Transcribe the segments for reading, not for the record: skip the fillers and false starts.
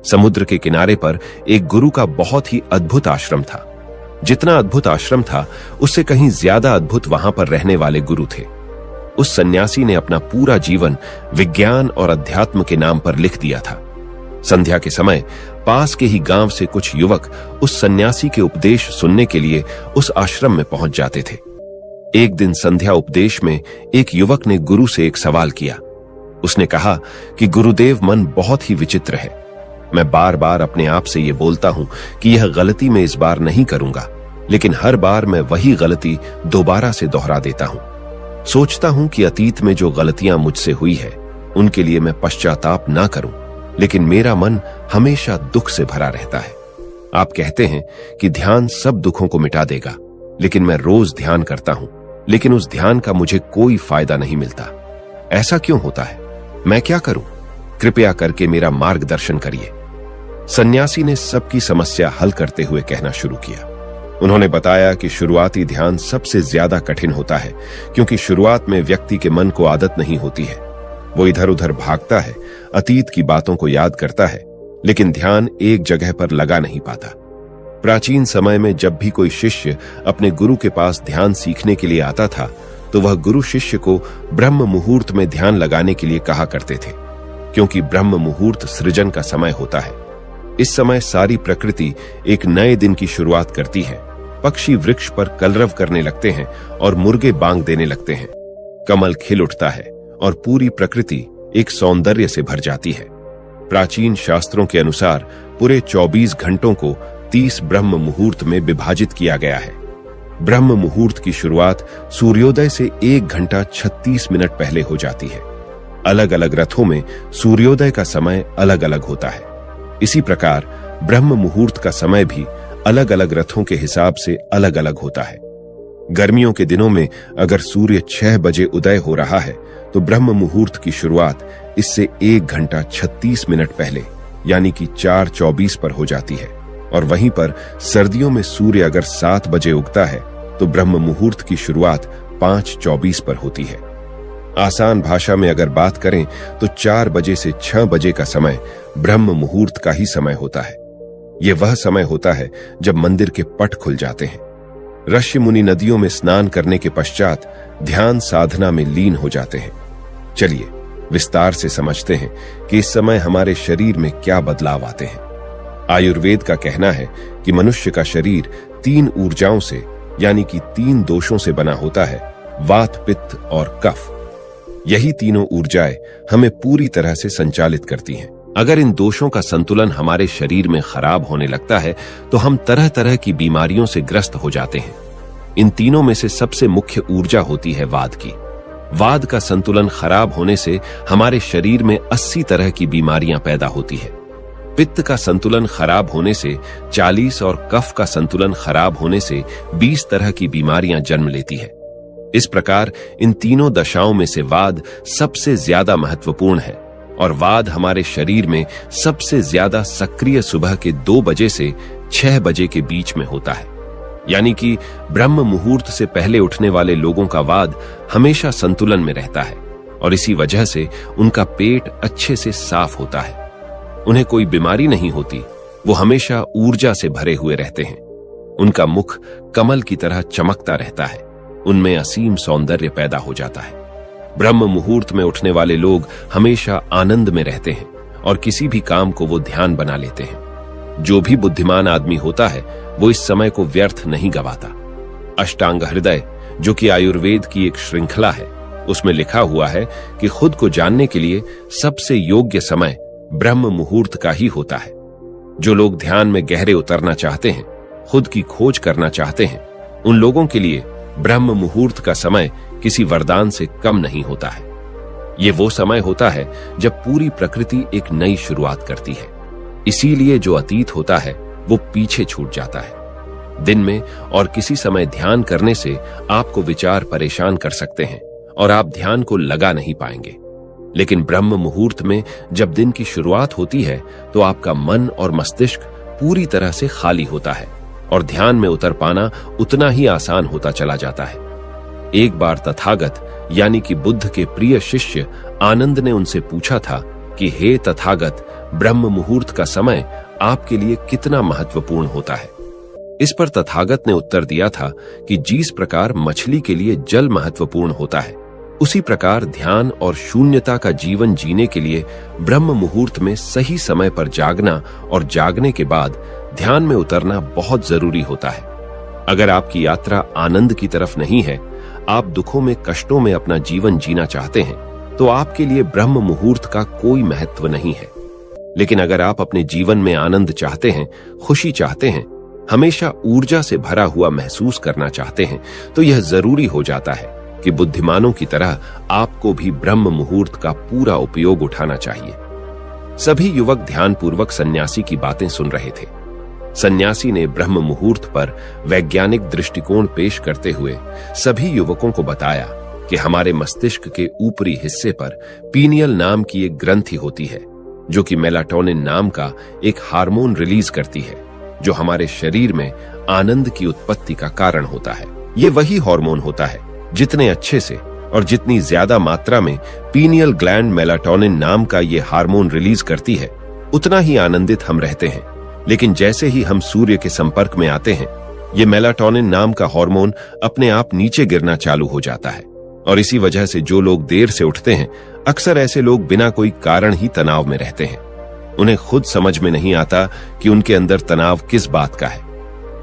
समुद्र के किनारे पर एक गुरु का बहुत ही अद्भुत आश्रम था। जितना अद्भुत आश्रम था, उससे कहीं ज्यादा अद्भुत वहां पर रहने वाले गुरु थे। उस सन्यासी ने अपना पूरा जीवन विज्ञान और अध्यात्म के नाम पर लिख दिया था। संध्या के समय पास के ही गांव से कुछ युवक उस सन्यासी के उपदेश सुनने के लिए उस आश्रम में पहुंच जाते थे। एक दिन संध्या उपदेश में एक युवक ने गुरु से एक सवाल किया। उसने कहा कि गुरुदेव, मन बहुत ही विचित्र है। मैं बार बार अपने आप से ये बोलता हूं कि यह गलती मैं इस बार नहीं करूंगा, लेकिन हर बार मैं वही गलती दोबारा से दोहरा देता हूं। सोचता हूं कि अतीत में जो गलतियां मुझसे हुई है उनके लिए मैं पश्चाताप ना करूं, लेकिन मेरा मन हमेशा दुख से भरा रहता है। आप कहते हैं कि ध्यान सब दुखों को मिटा देगा, लेकिन मैं रोज ध्यान करता हूं, लेकिन उस ध्यान का मुझे कोई फायदा नहीं मिलता। ऐसा क्यों होता है? मैं क्या करूं? कृपया करके मेरा मार्गदर्शन करिए। सन्यासी ने सबकी समस्या हल करते हुए कहना शुरू किया। उन्होंने बताया कि शुरुआती ध्यान सबसे ज्यादा कठिन होता है, क्योंकि शुरुआत में व्यक्ति के मन को आदत नहीं होती है। वो इधर उधर भागता है, अतीत की बातों को याद करता है, लेकिन ध्यान एक जगह पर लगा नहीं पाता। प्राचीन समय में जब भी कोई शिष्य अपने गुरु के पास ध्यान सीखने के लिए आता था, तो वह गुरु शिष्य को ब्रह्म मुहूर्त में ध्यान लगाने के लिए कहा करते थे, क्योंकि ब्रह्म मुहूर्त सृजन का समय होता है। इस समय सारी प्रकृति एक नए दिन की शुरुआत करती है। पक्षी वृक्ष पर कलरव करने लगते हैं और मुर्गे बांग देने लगते हैं। कमल खिल उठता है और पूरी प्रकृति एक सौंदर्य से भर जाती है। प्राचीन शास्त्रों के अनुसार पूरे 24 घंटों को 30 ब्रह्म मुहूर्त में विभाजित किया गया है। ब्रह्म मुहूर्त की शुरुआत सूर्योदय से 1 घंटा 36 मिनट पहले हो जाती है। अलग अलग रथों में सूर्योदय का समय अलग अलग होता है। इसी प्रकार ब्रह्म मुहूर्त का समय भी अलग अलग रथों के हिसाब से अलग अलग होता है। गर्मियों के दिनों में अगर सूर्य 6 बजे उदय हो रहा है, तो ब्रह्म मुहूर्त की शुरुआत इससे 1 घंटा 36 मिनट पहले यानी कि 4:24 पर हो जाती है। और वहीं पर सर्दियों में सूर्य अगर 7 बजे उगता है, तो ब्रह्म मुहूर्त की शुरुआत 5:24 पर होती है। आसान भाषा में अगर बात करें तो 4 बजे से 6 बजे का समय ब्रह्म मुहूर्त का ही समय होता है। यह वह समय होता है जब मंदिर के पट खुल जाते हैं। ऋषि मुनि नदियों में स्नान करने के पश्चात ध्यान साधना में लीन हो जाते हैं। चलिए विस्तार से समझते हैं कि इस समय हमारे शरीर में क्या बदलाव आते हैं। आयुर्वेद का कहना है कि मनुष्य का शरीर 3 ऊर्जाओं से यानी कि 3 दोषों से बना होता है, वात, पित्त और कफ। यही तीनों ऊर्जाएं हमें पूरी तरह से संचालित करती हैं। अगर इन दोषों का संतुलन हमारे शरीर में खराब होने लगता है, तो हम तरह तरह की बीमारियों से ग्रस्त हो जाते हैं। इन तीनों में से सबसे मुख्य ऊर्जा होती है वाद की। वाद का संतुलन खराब होने से हमारे शरीर में 80 तरह की बीमारियां पैदा होती है। पित्त का संतुलन खराब होने से 40 और कफ का संतुलन खराब होने से 20 तरह की बीमारियां जन्म लेती है। इस प्रकार इन तीनों दशाओं में से वाद सबसे ज्यादा महत्वपूर्ण है, और वाद हमारे शरीर में सबसे ज्यादा सक्रिय सुबह के 2 बजे से 6 बजे के बीच में होता है। यानी कि ब्रह्म मुहूर्त से पहले उठने वाले लोगों का वाद हमेशा संतुलन में रहता है, और इसी वजह से उनका पेट अच्छे से साफ होता है। उन्हें कोई बीमारी नहीं होती, वो हमेशा ऊर्जा से भरे हुए रहते हैं। उनका मुख कमल की तरह चमकता रहता है, उनमें असीम सौंदर्य पैदा हो जाता है। ब्रह्म मुहूर्त में उठने वाले लोग हमेशा आनंद में रहते हैं और किसी भी काम को वो ध्यान बना लेते हैं। जो भी बुद्धिमान आदमी होता है वो इस समय को व्यर्थ नहीं गवाता। अष्टांग हृदय, जो कि आयुर्वेद की एक श्रृंखला है, उसमें लिखा हुआ है कि खुद को जानने के लिए सबसे योग्य समय ब्रह्म मुहूर्त का ही होता है। जो लोग ध्यान में गहरे उतरना चाहते हैं, खुद की खोज करना चाहते हैं, उन लोगों के लिए ब्रह्म मुहूर्त का समय किसी वरदान से कम नहीं होता है। ये वो समय होता है जब पूरी प्रकृति एक नई शुरुआत करती है। इसीलिए जो अतीत होता है वो पीछे छूट जाता है। दिन में और किसी समय ध्यान करने से आपको विचार परेशान कर सकते हैं और आप ध्यान को लगा नहीं पाएंगे। लेकिन ब्रह्म मुहूर्त में जब दिन की शुरुआत होती है तो आपका मन और मस्तिष्क पूरी तरह से खाली होता है और ध्यान में उतर पाना उतना ही आसान होता चला जाता है। एक बार तथागत यानी कि बुद्ध के प्रिय शिष्य आनंद ने उनसे पूछा था कि हे तथागत, ब्रह्म मुहूर्त का समय आपके लिए कितना महत्वपूर्ण होता है। इस पर तथागत ने उत्तर दिया था कि जिस प्रकार मछली के लिए जल महत्वपूर्ण होता है, उसी प्रकार ध्यान और शून्यता का जीवन जीने के लिए ब्रह्म मुहूर्त में सही समय पर जागना और जागने के बाद ध्यान में उतरना बहुत जरूरी होता है। अगर आपकी यात्रा आनंद की तरफ नहीं है, आप दुखों में, कष्टों में अपना जीवन जीना चाहते हैं, तो आपके लिए ब्रह्म मुहूर्त का कोई महत्व नहीं है। लेकिन अगर आप अपने जीवन में आनंद चाहते हैं, खुशी चाहते हैं, हमेशा ऊर्जा से भरा हुआ महसूस करना चाहते हैं, तो यह जरूरी हो जाता है कि बुद्धिमानों की तरह आपको भी ब्रह्म मुहूर्त का पूरा उपयोग उठाना चाहिए। सभी युवक ध्यानपूर्वक सन्यासी की बातें सुन रहे थे। सन्यासी ने ब्रह्म मुहूर्त पर वैज्ञानिक दृष्टिकोण पेश करते हुए सभी युवकों को बताया कि हमारे मस्तिष्क के ऊपरी हिस्से पर पीनियल नाम की एक ग्रंथि होती है, जो कि मेलाटोनिन नाम का एक हार्मोन रिलीज करती है, जो हमारे शरीर में आनंद की उत्पत्ति का कारण होता है। ये वही हार्मोन होता है जितने अच्छे से और जितनी ज्यादा मात्रा में पीनियल ग्लैंड मेलाटोनिन नाम का ये हार्मोन रिलीज करती है, उतना ही आनंदित हम रहते हैं। लेकिन जैसे ही हम सूर्य के संपर्क में आते हैं, ये मेलाटोनिन नाम का हार्मोन अपने आप नीचे गिरना चालू हो जाता है। और इसी वजह से जो लोग देर से उठते हैं, अक्सर ऐसे लोग बिना कोई कारण ही तनाव में रहते हैं। उन्हें खुद समझ में नहीं आता कि उनके अंदर तनाव किस बात का है।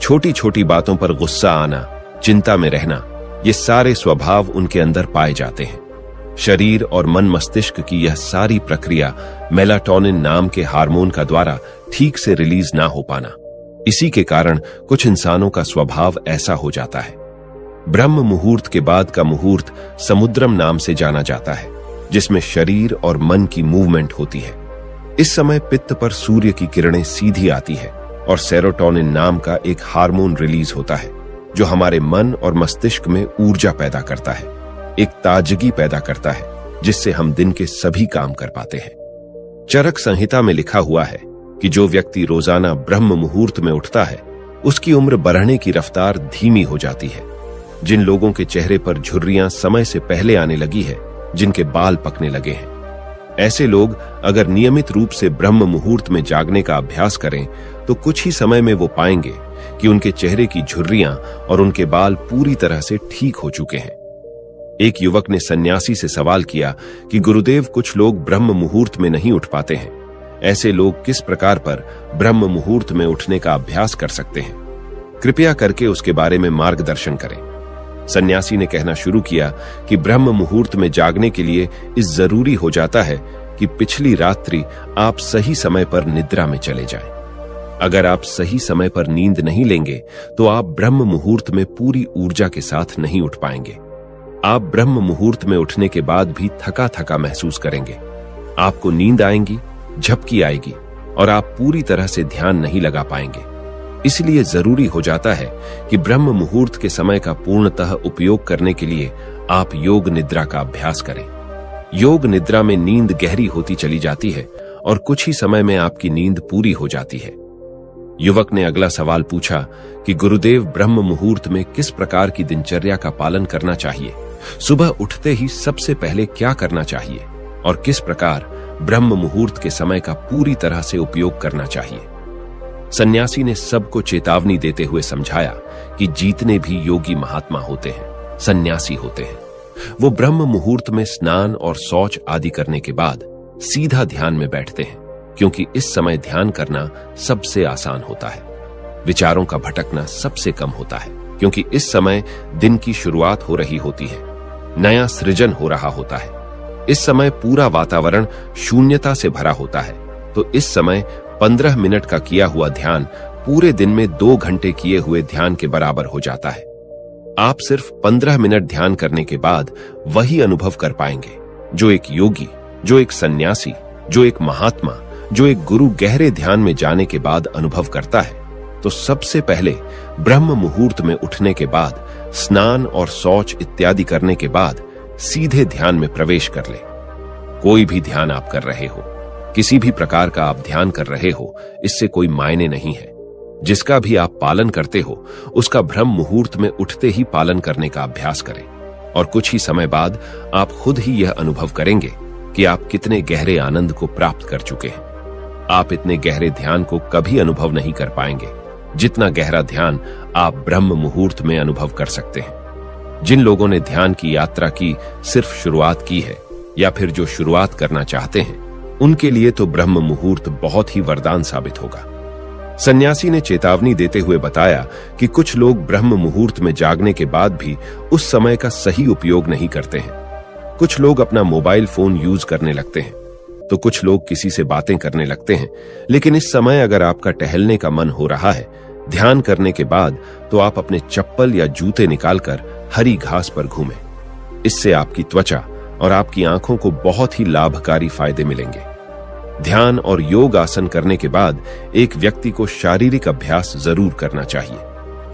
छोटी छोटी बातों पर गुस्सा आना, चिंता में रहना, ये सारे स्वभाव उनके अंदर पाए जाते हैं। शरीर और मन मस्तिष्क की यह सारी प्रक्रिया मेलाटोनिन नाम के हार्मोन का द्वारा ठीक से रिलीज ना हो पाना, इसी के कारण कुछ इंसानों का स्वभाव ऐसा हो जाता है। ब्रह्म मुहूर्त के बाद का मुहूर्त समुद्रम नाम से जाना जाता है, जिसमें शरीर और मन की मूवमेंट होती है। इस समय पित्त पर सूर्य की किरणें सीधी आती है और सेरोटोनिन नाम का एक हार्मोन रिलीज होता है, जो हमारे मन और मस्तिष्क में ऊर्जा पैदा करता है, एक ताजगी पैदा करता है, जिससे हम दिन के सभी काम कर पाते हैं। चरक संहिता में लिखा हुआ है कि जो व्यक्ति रोजाना ब्रह्म मुहूर्त में उठता है, उसकी उम्र बढ़ने की रफ्तार धीमी हो जाती है। जिन लोगों के चेहरे पर झुर्रियां समय से पहले आने लगी है, जिनके बाल पकने लगे हैं, ऐसे लोग अगर नियमित रूप से ब्रह्म मुहूर्त में जागने का अभ्यास करें, तो कुछ ही समय में वो पाएंगे कि उनके चेहरे की झुर्रियां और उनके बाल पूरी तरह से ठीक हो चुके हैं। एक युवक ने सन्यासी से सवाल किया कि गुरुदेव, कुछ लोग ब्रह्म मुहूर्त में नहीं उठ पाते हैं, ऐसे लोग किस प्रकार पर ब्रह्म मुहूर्त में उठने का अभ्यास कर सकते हैं? कृपया करके उसके बारे में मार्गदर्शन करें। सन्यासी ने कहना शुरू किया कि ब्रह्म मुहूर्त में जागने के लिए इस जरूरी हो जाता है कि पिछली रात्रि आप सही समय पर निद्रा में चले जाएं। अगर आप सही समय पर नींद नहीं लेंगे, तो आप ब्रह्म मुहूर्त में पूरी ऊर्जा के साथ नहीं उठ पाएंगे। आप ब्रह्म मुहूर्त में उठने के बाद भी थका थका महसूस करेंगे। आपको नींद आएगी, झपकी आएगी और आप पूरी तरह से ध्यान नहीं लगा पाएंगे। इसलिए जरूरी हो जाता है कि ब्रह्म मुहूर्त के समय का पूर्णतः उपयोग करने के लिए आप योग निद्रा का अभ्यास करें। योग निद्रा में नींद गहरी होती चली जाती है और कुछ ही समय में आपकी नींद पूरी हो जाती है। युवक ने अगला सवाल पूछा कि गुरुदेव, ब्रह्म मुहूर्त में किस प्रकार की दिनचर्या का पालन करना चाहिए? सुबह उठते ही सबसे पहले क्या करना चाहिए और किस प्रकार ब्रह्म मुहूर्त के समय का पूरी तरह से उपयोग करना चाहिए? सन्यासी ने सबको चेतावनी देते हुए समझाया कि जितने भी योगी महात्मा होते हैं, सन्यासी होते हैं, वो ब्रह्म मुहूर्त में स्नान और शौच आदि करने के बाद सीधा ध्यान में बैठते हैं, क्योंकि इस समय ध्यान करना सबसे आसान होता है। विचारों का भटकना सबसे कम होता है, क्योंकि इस समय दिन की शुरुआत हो रही होती है, नया सृजन हो रहा होता है। इस समय पूरा वातावरण शून्यता से भरा होता है, तो इस समय 15 मिनट का किया हुआ ध्यान पूरे दिन में 2 घंटे किए हुए ध्यान के बराबर हो जाता है। आप सिर्फ 15 मिनट ध्यान करने के बाद वही अनुभव कर पाएंगे जो एक योगी, जो एक सन्यासी, जो एक महात्मा, जो एक गुरु गहरे ध्यान में जाने के बाद अनुभव करता है। तो सबसे पहले ब्रह्म मुहूर्त में उठने के बाद स्नान और शौच इत्यादि करने के बाद सीधे ध्यान में प्रवेश कर ले। कोई भी ध्यान आप कर रहे हो, किसी भी प्रकार का आप ध्यान कर रहे हो, इससे कोई मायने नहीं है। जिसका भी आप पालन करते हो, उसका ब्रह्म मुहूर्त में उठते ही पालन करने का अभ्यास करें, और कुछ ही समय बाद आप खुद ही यह अनुभव करेंगे कि आप कितने गहरे आनंद को प्राप्त कर चुके हैं। आप इतने गहरे ध्यान को कभी अनुभव नहीं कर पाएंगे जितना गहरा ध्यान आप ब्रह्म मुहूर्त में अनुभव कर सकते हैं। जिन लोगों ने ध्यान की यात्रा की सिर्फ शुरुआत की है या फिर जो शुरुआत करना चाहते हैं, उनके लिए तो ब्रह्म मुहूर्त बहुत ही वरदान साबित होगा। सन्यासी ने चेतावनी देते हुए बताया कि कुछ लोग ब्रह्म मुहूर्त में जागने के बाद भी उस समय का सही उपयोग नहीं करते हैं। कुछ लोग अपना मोबाइल फोन यूज करने लगते हैं, तो कुछ लोग किसी से बातें करने लगते हैं। लेकिन इस समय अगर आपका टहलने का मन हो रहा है, ध्यान करने के बाद, तो आप अपने चप्पल या जूते निकालकर हरी घास पर घूमें। इससे आपकी त्वचा और आपकी आंखों को बहुत ही लाभकारी फायदे मिलेंगे। ध्यान और योग आसन करने के बाद एक व्यक्ति को शारीरिक अभ्यास जरूर करना चाहिए,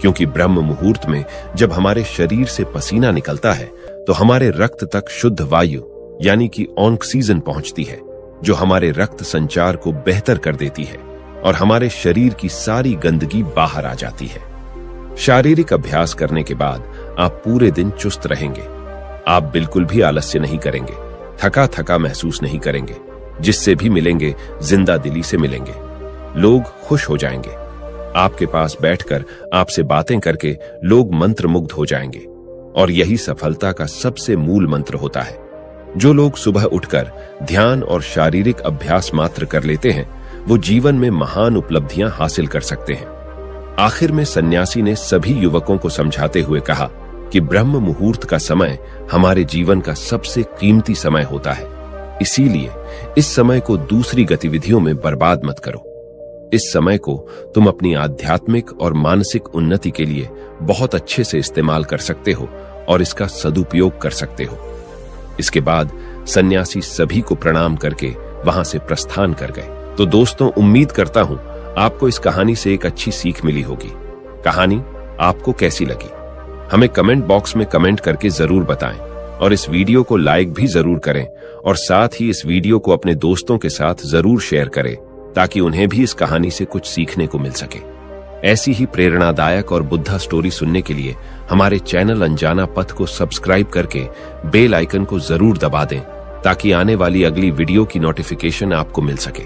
क्योंकि ब्रह्म मुहूर्त में जब हमारे शरीर से पसीना निकलता है तो हमारे रक्त तक शुद्ध वायु यानी कि ऑक्सीजन पहुंचती है, जो हमारे रक्त संचार को बेहतर कर देती है और हमारे शरीर की सारी गंदगी बाहर आ जाती है। शारीरिक अभ्यास करने के बाद आप पूरे दिन चुस्त रहेंगे। आप बिल्कुल भी आलस्य नहीं करेंगे, थका थका महसूस नहीं करेंगे, जिससे भी मिलेंगे जिंदा दिली से मिलेंगे। लोग खुश हो जाएंगे। आपके पास बैठकर आपसे बातें करके लोग मंत्रमुग्ध हो जाएंगे, और यही सफलता का सबसे मूल मंत्र होता है। जो लोग सुबह उठकर ध्यान और शारीरिक अभ्यास मात्र कर लेते हैं, वो जीवन में महान उपलब्धियां हासिल कर सकते हैं। आखिर में सन्यासी ने सभी युवकों को समझाते हुए कहा कि ब्रह्म मुहूर्त का समय हमारे जीवन का सबसे कीमती समय होता है। इसीलिए इस समय को दूसरी गतिविधियों में बर्बाद मत करो। इस समय को तुम अपनी आध्यात्मिक और मानसिक उन्नति के लिए बहुत अच्छे से इस्तेमाल कर सकते हो और इसका सदुपयोग कर सकते हो। इसके बाद सन्यासी सभी को प्रणाम करके वहां से प्रस्थान कर गए। तो दोस्तों, उम्मीद करता हूं आपको इस कहानी से एक अच्छी सीख मिली होगी। कहानी आपको कैसी लगी हमें कमेंट बॉक्स में कमेंट करके जरूर बताएं, और इस वीडियो को लाइक भी जरूर करें, और साथ ही इस वीडियो को अपने दोस्तों के साथ जरूर शेयर करें ताकि उन्हें भी इस कहानी से कुछ सीखने को मिल सके। ऐसी ही प्रेरणादायक और बुद्धा स्टोरी सुनने के लिए हमारे चैनल अनजाना पथ को सब्सक्राइब करके बेल आइकन को जरूर दबा दें ताकि आने वाली अगली वीडियो की नोटिफिकेशन आपको मिल सके।